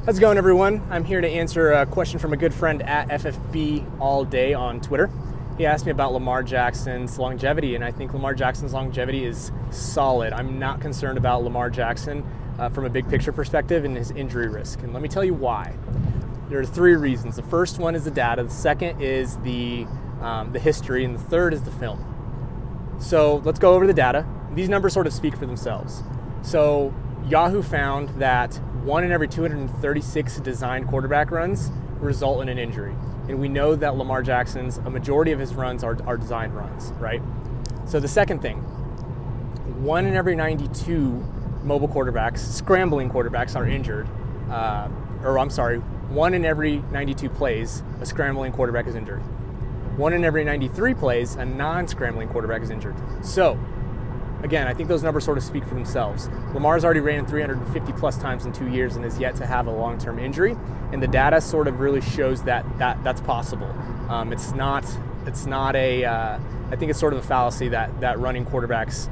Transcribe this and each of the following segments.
How's it going, everyone? I'm here to answer a question from a good friend at FFB All Day on Twitter. He asked me about Lamar Jackson's longevity, and I think Lamar Jackson's longevity is solid. I'm not concerned about Lamar Jackson from a big picture perspective and his injury risk. And let me tell you why. There are three reasons. The first one is the data, the second is the history, and the third is the film. So let's go over the data. These numbers sort of speak for themselves. So Yahoo found that 1 in every 236 designed quarterback runs result in an injury. And we know that Lamar Jackson's, a majority of his runs are designed runs, right? So the second thing, 1 in every 92 mobile quarterbacks, scrambling quarterbacks are injured. 1 in every 92 plays, a scrambling quarterback is injured. 1 in every 93 plays, a non-scrambling quarterback is injured. So, again, I think those numbers sort of speak for themselves. Lamar's already ran 350 plus times in 2 years and has yet to have a long-term injury, and the data sort of really shows that's possible. I think it's sort of a fallacy that running quarterbacks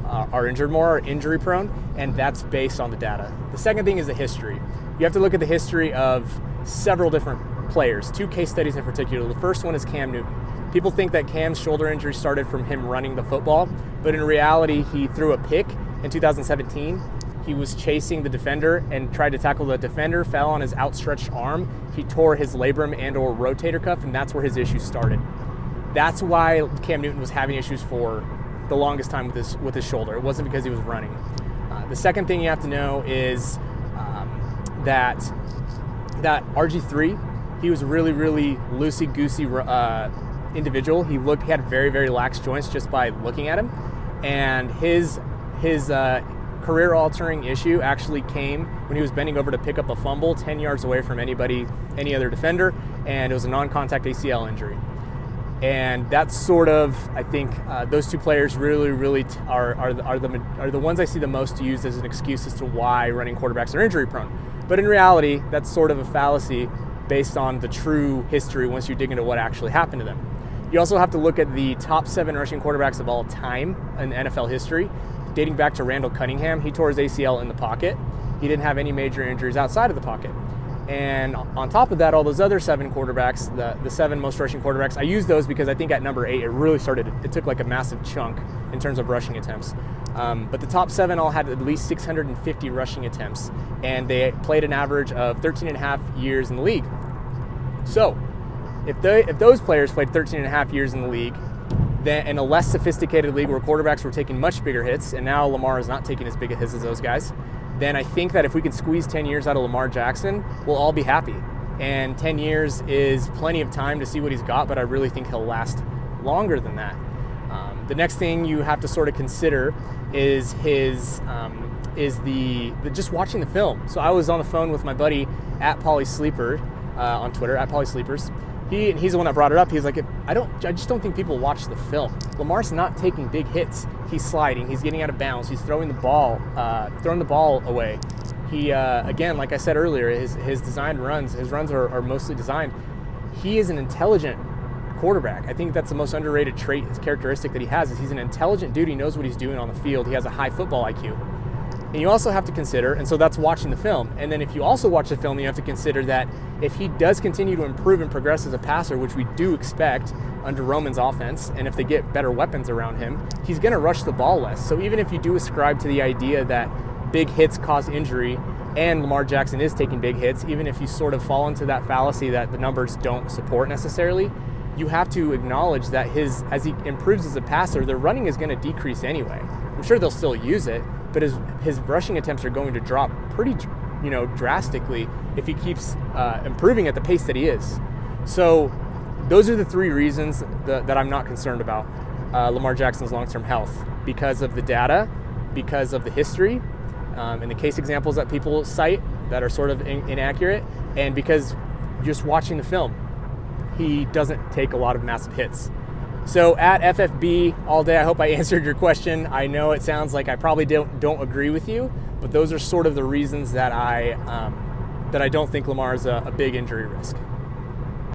are injured more, or injury prone, and that's based on the data. The second thing is the history. You have to look at the history of several different players, 2 case studies in particular. The first one is Cam Newton. People think that Cam's shoulder injury started from him running the football, but in reality, he threw a pick in 2017. He was chasing the defender and tried to tackle the defender, fell on his outstretched arm. He tore his labrum and or rotator cuff, and that's where his issues started. That's why Cam Newton was having issues for the longest time with his shoulder. It wasn't because he was running. The second thing you have to know is that RG3, he was really, really loosey-goosey individual. He had very, very lax joints just by looking at him, and his career-altering issue actually came when he was bending over to pick up a fumble 10 yards away from any other defender, and it was a non-contact ACL injury. And that's sort of, I think, those 2 players really, really are the ones I see the most used as an excuse as to why running quarterbacks are injury-prone. But in reality, that's sort of a fallacy based on the true history once you dig into what actually happened to them. You also have to look at the top 7 rushing quarterbacks of all time in NFL history, dating back to Randall Cunningham. He tore his ACL in the pocket. He didn't have any major injuries outside of the pocket. And on top of that, all those other 7 quarterbacks, the 7 most rushing quarterbacks, I use those because I think at number 8, it took like a massive chunk in terms of rushing attempts. But the top 7 all had at least 650 rushing attempts, and they played an average of 13 and a half years in the league. So, if those players played 13 and a half years in the league, then in a less sophisticated league where quarterbacks were taking much bigger hits, and now Lamar is not taking as big a hits as those guys, then I think that if we can squeeze 10 years out of Lamar Jackson, we'll all be happy. And 10 years is plenty of time to see what he's got, but I really think he'll last longer than that. The next thing you have to sort of consider is just watching the film. So I was on the phone with my buddy at PollySleeper on Twitter, at PollySleepers. He's the one that brought it up. He's like, I just don't think people watch the film. Lamar's not taking big hits. He's sliding. He's getting out of bounds. He's throwing the ball away. He again, like I said earlier, his designed runs. His runs are mostly designed. He is an intelligent quarterback. I think that's the most underrated trait, characteristic that he has. Is he's an intelligent dude. He knows what he's doing on the field. He has a high football IQ. And you also have to consider, and so that's watching the film. And then if you also watch the film, you have to consider that if he does continue to improve and progress as a passer, which we do expect under Roman's offense, and if they get better weapons around him, he's going to rush the ball less. So even if you do ascribe to the idea that big hits cause injury, and Lamar Jackson is taking big hits, even if you sort of fall into that fallacy that the numbers don't support necessarily, you have to acknowledge that as he improves as a passer, the running is going to decrease anyway. I'm sure they'll still use it, but his rushing attempts are going to drop pretty, drastically if he keeps improving at the pace that he is. So those are the 3 reasons that I'm not concerned about Lamar Jackson's long-term health, because of the data, because of the history, and the case examples that people cite that are sort of inaccurate, and because just watching the film, he doesn't take a lot of massive hits. So at FFB All Day, I hope I answered your question. I know it sounds like I probably don't agree with you, but those are sort of the reasons that I don't think Lamar is a big injury risk.